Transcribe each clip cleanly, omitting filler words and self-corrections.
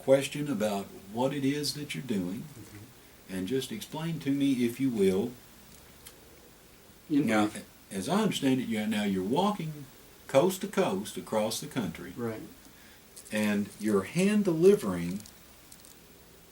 question about what it is that you're doing, and just explain to me, if you will. Now, as I understand it, you're walking coast to coast across the country, Right. and you're hand delivering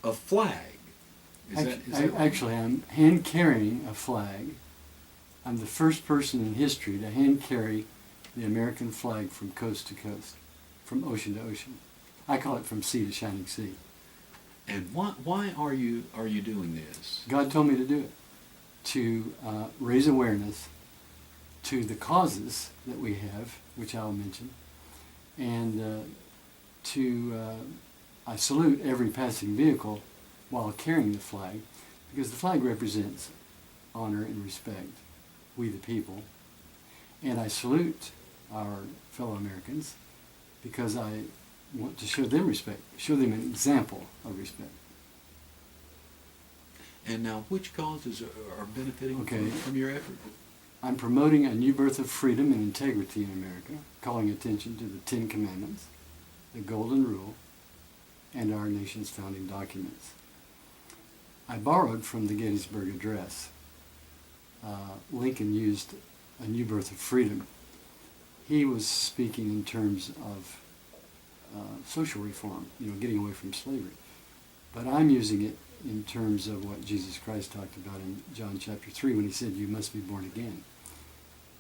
a flag. Actually, I'm hand carrying a flag. I'm the first person in history to hand carry the American flag from coast to coast, from ocean to ocean. I call it from sea to shining sea. And why are you doing this? God told me to do it, to raise awareness to the causes that we have, which I'll mention, and I salute every passing vehicle while carrying the flag, because the flag represents honor and respect, we the people. And I salute our fellow Americans because I want to show them respect, show them an example of respect. And now, which causes are benefiting from your effort? I'm promoting a new birth of freedom and integrity in America, calling attention to the Ten Commandments, the Golden Rule, and our nation's founding documents. I borrowed from the Gettysburg Address. Lincoln used a new birth of freedom. He was speaking in terms of social reform, getting away from slavery. But I'm using it in terms of what Jesus Christ talked about in John chapter 3 when he said, you must be born again.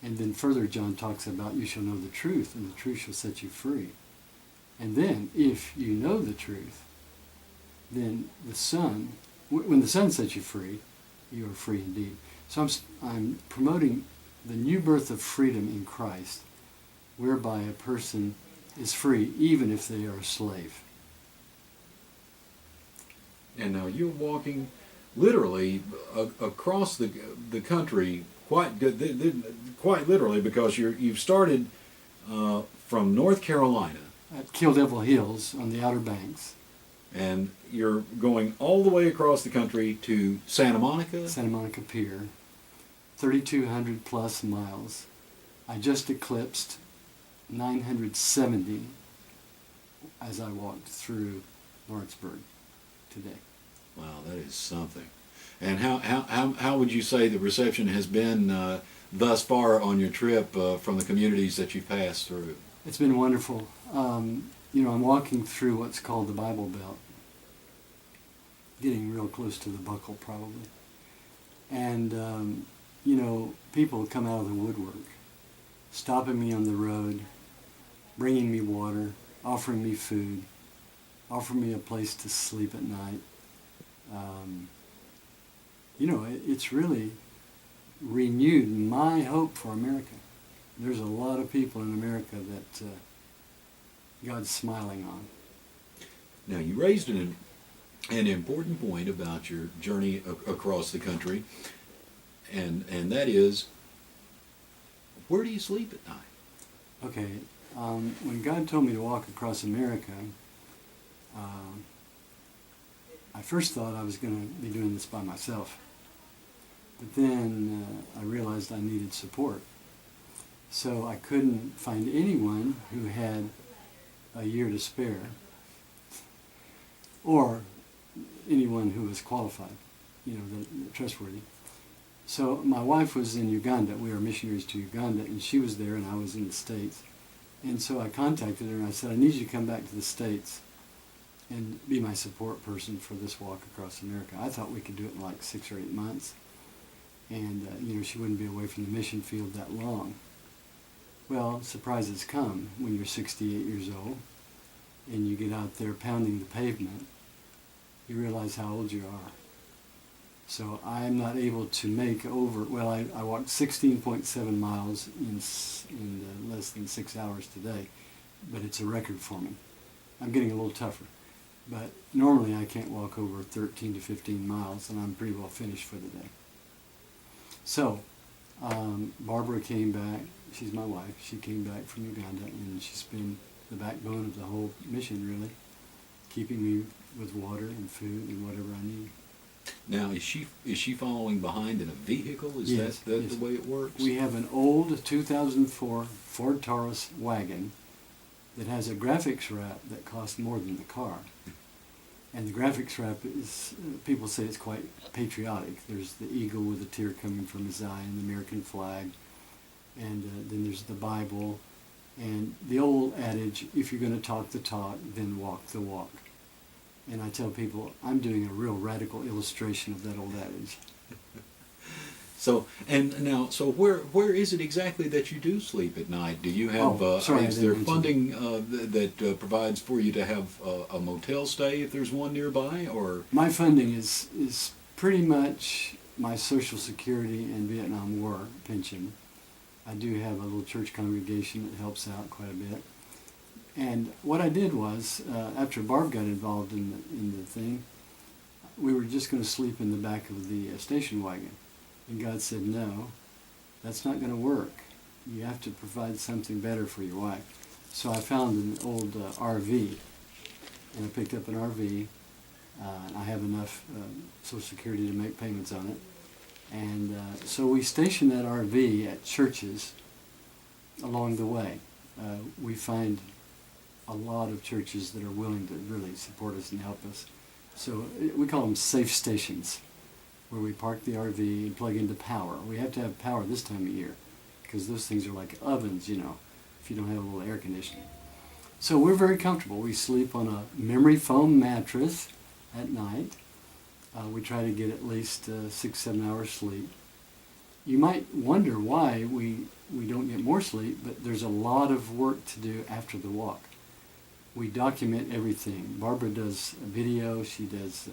And then further, John talks about you shall know the truth, and the truth shall set you free. And then, if you know the truth, then the Son, when the Son sets you free, you are free indeed. So I'm promoting the new birth of freedom in Christ, whereby a person is free even if they are a slave. And now you're walking literally across the country, quite literally, because you've started from North Carolina At Kill Devil Hills on the Outer Banks. And you're going all the way across the country to Santa Monica? Santa Monica Pier, 3,200 plus miles. I just eclipsed 970 as I walked through Lawrenceburg today. Wow, that is something. And how would you say the reception has been thus far on your trip from the communities that you've passed through? It's been wonderful. I'm walking through what's called the Bible Belt, getting real close to the buckle probably. And, people come out of the woodwork, stopping me on the road, bringing me water, offering me food, offering me a place to sleep at night. It's really renewed my hope for America. There's a lot of people in America that God's smiling on. Now, you raised an important point about your journey across the country, and that is, where do you sleep at night? Okay, when God told me to walk across America, I first thought I was going to be doing this by myself. But then I realized I needed support. So I couldn't find anyone who had a year to spare, or anyone who was qualified, trustworthy. So my wife was in Uganda. We were missionaries to Uganda, and she was there, and I was in the States. And so I contacted her, and I said, I need you to come back to the States and be my support person for this walk across America. I thought we could do it in like 6 or 8 months, and she wouldn't be away from the mission field that long. Well, surprises come when you're 68 years old and you get out there pounding the pavement. You realize how old you are. So I'm not able to make I walked 16.7 miles in less than 6 hours today, but it's a record for me. I'm getting a little tougher. But normally I can't walk over 13 to 15 miles, and I'm pretty well finished for the day. So Barbara came back. She's my wife. She came back from Uganda, and she's been the backbone of the whole mission, really, keeping me with water and food and whatever I need. Now, is she following behind in a vehicle? Is that the way it works? We have an old 2004 Ford Taurus wagon that has a graphics wrap that costs more than the car. And the graphics wrap is, people say it's quite patriotic. There's the eagle with a tear coming from his eye and the American flag. And then there's the Bible. And the old adage, if you're going to talk the talk, then walk the walk. And I tell people, I'm doing a real radical illustration of that old adage. So, and now, so where is it exactly that you do sleep at night? Do you have, Sorry, is there funding that provides for you to have a motel stay if there's one nearby, or? My funding is pretty much my Social Security and Vietnam War pension. I do have a little church congregation that helps out quite a bit. And what I did was, after Barb got involved in the thing, we were just going to sleep in the back of the station wagon. And God said, no, that's not going to work. You have to provide something better for your wife. So I found an old RV, and I picked up an RV. I have enough Social Security to make payments on it. And so we stationed that RV at churches along the way. We find a lot of churches that are willing to really support us and help us. So we call them safe stations, where we park the RV and plug into power. We have to have power this time of year, because those things are like ovens, you know, if you don't have a little air conditioning. So we're very comfortable. We sleep on a memory foam mattress at night. We try to get at least 6-7 hours sleep. You might wonder why we don't get more sleep, but there's a lot of work to do after the walk. We document everything. Barbara does a video, she does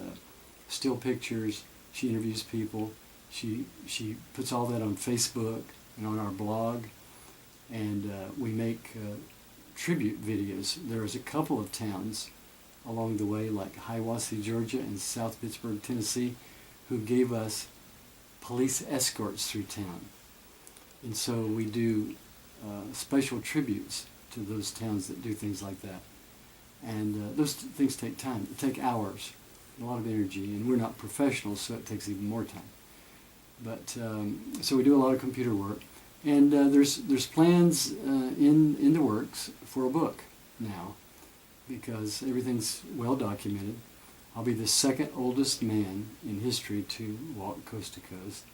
still pictures, she interviews people, she puts all that on Facebook and on our blog, and we make tribute videos. There's a couple of towns along the way, like Hiawassee, Georgia, and South Pittsburgh, Tennessee, who gave us police escorts through town. And so we do special tributes to those towns that do things like that. And those things take time. They take hours, a lot of energy, and we're not professionals, so it takes even more time. But so we do a lot of computer work, and there's plans in the works for a book now, because everything's well documented. I'll be the second oldest man in history to walk coast to coast.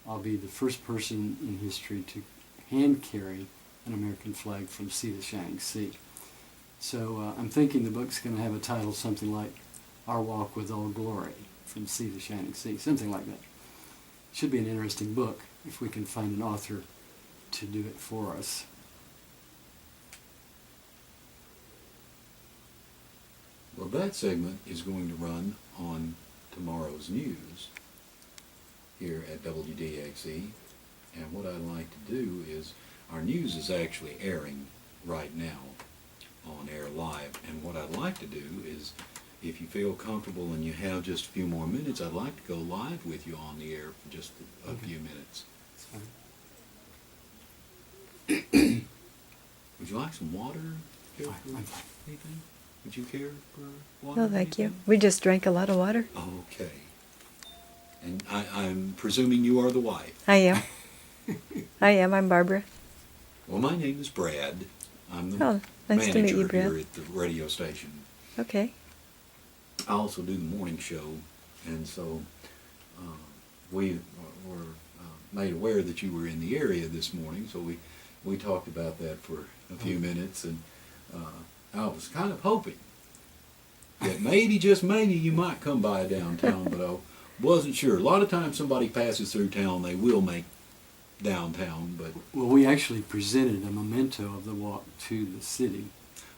I'll be the first person in history to hand carry an American flag from sea to shining sea. So I'm thinking the book's going to have a title something like Our Walk with All Glory, from Sea to Shining Sea, something like that. Should be an interesting book if we can find an author to do it for us. Well, that segment is going to run on tomorrow's news here at WDXE. And what I'd like to do is, our news is actually airing right now on air live. And what I'd like to do is, if you feel comfortable and you have just a few more minutes, I'd like to go live with you on the air for just a few minutes. That's fine. Would you like some water? I'm fine. Anything? Would you care for water? No, thank you. We just drank a lot of water. Okay. And I'm presuming you are the wife. I am. I am. I'm Barbara. Well, my name is Brad. I'm the Oh, nice to meet manager you, Brad. here at the radio station. Okay. I also do the morning show, and so we were made aware that you were in the area this morning, so we talked about that for a few minutes, and I was kind of hoping that maybe, just maybe, you might come by downtown, but I wasn't sure. A lot of times somebody passes through town, they will make downtown, but... Well, we actually presented a memento of the walk to the city,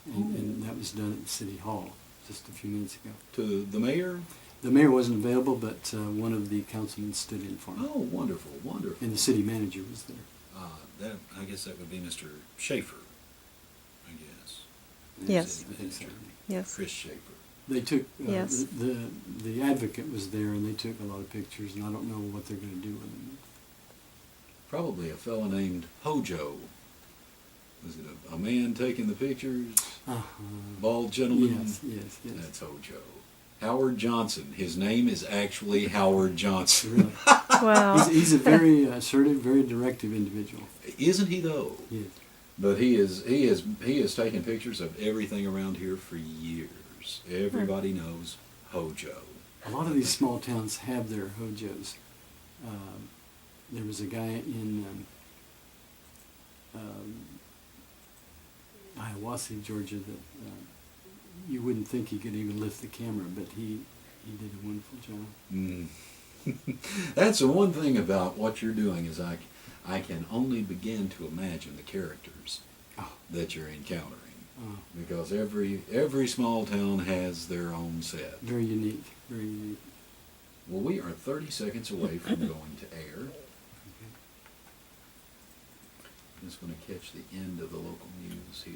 and that was done at City Hall just a few minutes ago. To the mayor? The mayor wasn't available, but one of the councilmen stood in for him. Oh, wonderful, wonderful. And the city manager was there. I guess that would be Mr. Schaefer, I guess. Yes. City I think so. manager, Yes. Chris Schaefer. They took, Yes. the advocate was there, and they took a lot of pictures, and I don't know what they're going to do with them. Probably a fellow named Hojo. Was it a man taking the pictures? Bald gentleman? Yes. That's Hojo. Howard Johnson. His name is actually Howard Johnson. Really. Wow. He's a very assertive, very directive individual. Isn't he though? Yes. But he has taken pictures of everything around here for years. Everybody knows Hojo. A lot of these small towns have their hojos. There was a guy in Hiawassee, Georgia, that you wouldn't think he could even lift the camera, but he did a wonderful job. Mm. That's the one thing about what you're doing is I can only begin to imagine the characters that you're encountering. Because every small town has their own set. Very unique, very unique. Well, we are 30 seconds away from going to air. Okay. I'm just going to catch the end of the local news here.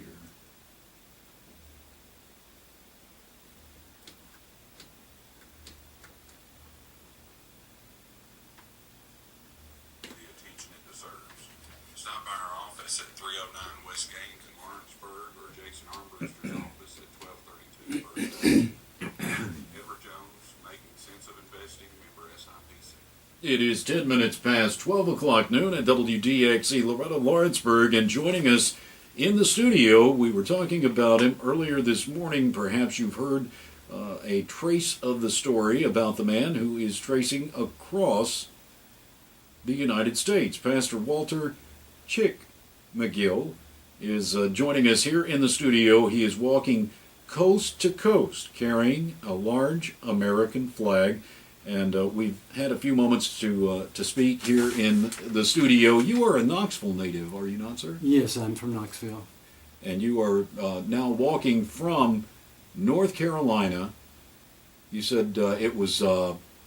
The attention it deserves. Stop by our office at 309 West Gaines in Lawrenceburg or Jason Armbruster's office at 1232 First Avenue. Edward Jones, making sense of investing, member SIPC. It is 10 minutes past 12 o'clock noon at WDXE Loretta Lawrenceburg, and joining us in the studio, we were talking about him earlier this morning. Perhaps you've heard a trace of the story about the man who is tracing across the United States. Pastor Walter Chick McGill is joining us here in the studio. He is walking coast to coast carrying a large American flag. And we've had a few moments to speak here in the studio. You are a Knoxville native, are you not, sir? Yes, I'm from Knoxville. And you are now walking from North Carolina. You said it was...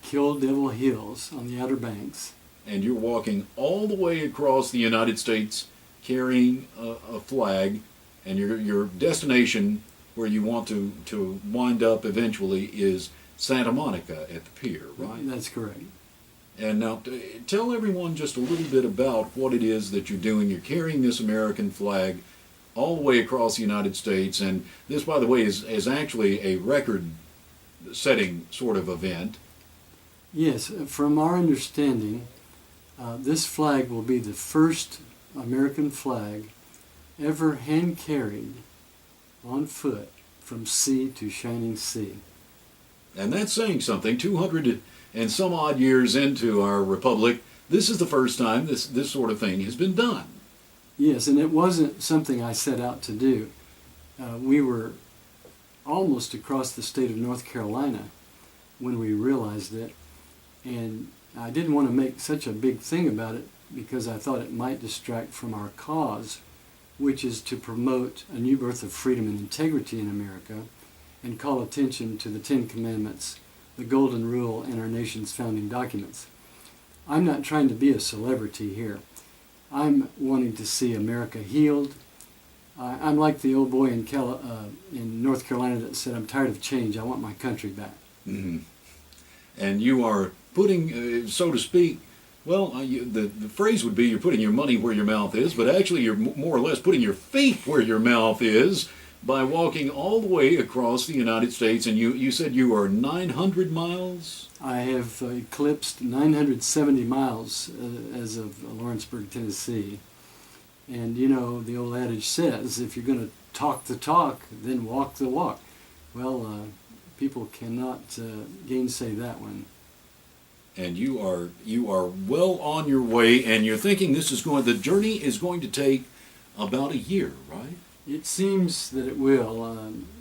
Kill Devil Hills on the Outer Banks. And you're walking all the way across the United States carrying a flag. And your destination where you want to wind up eventually is Santa Monica at the pier, right? That's correct. And now tell everyone just a little bit about what it is that you're doing. You're carrying this American flag all the way across the United States, and this, by the way, is actually a record-setting sort of event. Yes, from our understanding, this flag will be the first American flag ever hand-carried on foot from sea to shining sea. And that's saying something. 200 and some odd years into our republic, this is the first time this sort of thing has been done. Yes, and it wasn't something I set out to do. We were almost across the state of North Carolina when we realized it, and I didn't want to make such a big thing about it because I thought it might distract from our cause, which is to promote a new birth of freedom and integrity in America and call attention to the Ten Commandments, the Golden Rule, and our nation's founding documents. I'm not trying to be a celebrity here. I'm wanting to see America healed. I'm like the old boy in North Carolina that said, I'm tired of change, I want my country back. Mm-hmm. And you are putting, so to speak, well, the phrase would be you're putting your money where your mouth is, but actually you're more or less putting your faith where your mouth is, by walking all the way across the United States. And you said you are 900 miles? I have eclipsed 970 miles as of Lawrenceburg, Tennessee. And you know, the old adage says, if you're going to talk the talk, then walk the walk. Well, people cannot gainsay that one. And you are well on your way, and you're thinking the journey is going to take about a year, right? It seems that it will.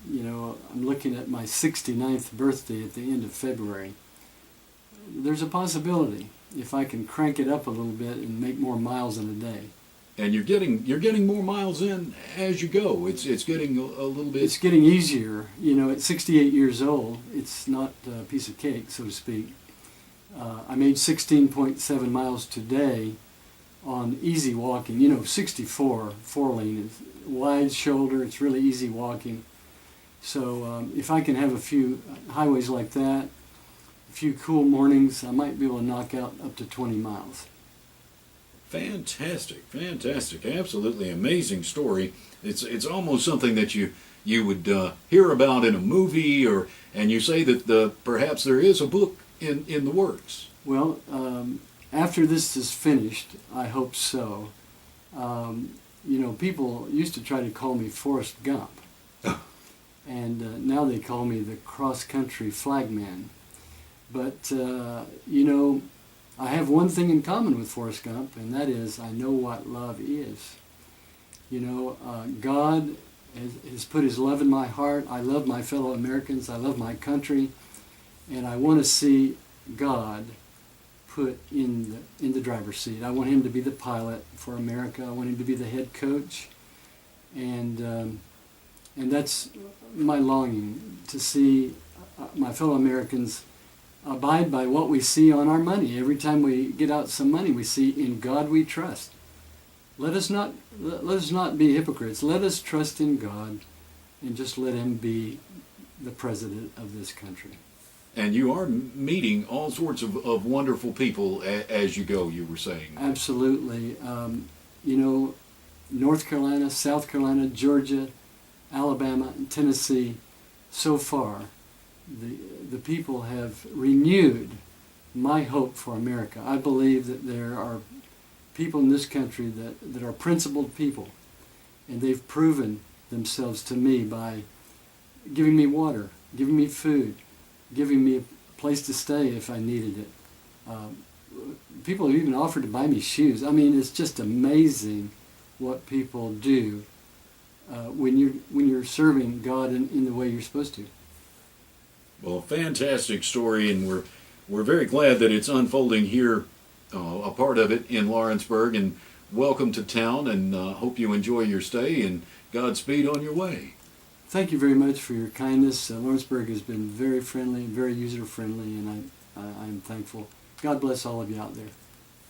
You know, I'm looking at my 69th birthday at the end of February. There's a possibility if I can crank it up a little bit and make more miles in a day. And you're getting more miles in as you go. It's getting a little bit. It's getting easier. You know, at 68 years old, it's not a piece of cake, so to speak. I made 16.7 miles today on easy walking. You know, 64 4-lane is wide shoulder. It's really easy walking. So if I can have a few highways like that, a few cool mornings, I might be able to knock out up to 20 miles. Fantastic, fantastic, absolutely amazing story. It's almost something that you would hear about in a movie, and you say that perhaps there is a book in the works. Well, after this is finished, I hope so. You know, people used to try to call me Forrest Gump. and now they call me the cross-country flagman. But, you know, I have one thing in common with Forrest Gump, and that is I know what love is. You know, God has put his love in my heart. I love my fellow Americans. I love my country. And I want to see God put in the driver's seat. I want him to be the pilot for America. I want him to be the head coach. And that's my longing, to see my fellow Americans abide by what we see on our money. Every time we get out some money, we see "In God we trust." Let us not be hypocrites. Let us trust in God and just let him be the president of this country. And you are meeting all sorts of wonderful people as you go, you were saying. Absolutely. You know, North Carolina, South Carolina, Georgia, Alabama, and Tennessee, so far, the people have renewed my hope for America. I believe that there are people in this country that are principled people, and they've proven themselves to me by giving me water, giving me food, giving me a place to stay if I needed it. People have even offered to buy me shoes. I mean, it's just amazing what people do when you're serving God in the way you're supposed to. Well, a fantastic story, and we're very glad that it's unfolding here, a part of it in Lawrenceburg. And welcome to town, and hope you enjoy your stay, and Godspeed on your way. Thank you very much for your kindness. Lawrenceburg has been very friendly and very user-friendly, and I'm thankful. God bless all of you out there.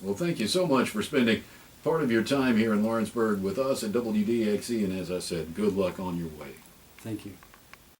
Well, thank you so much for spending part of your time here in Lawrenceburg with us at WDXE, and as I said, good luck on your way. Thank you.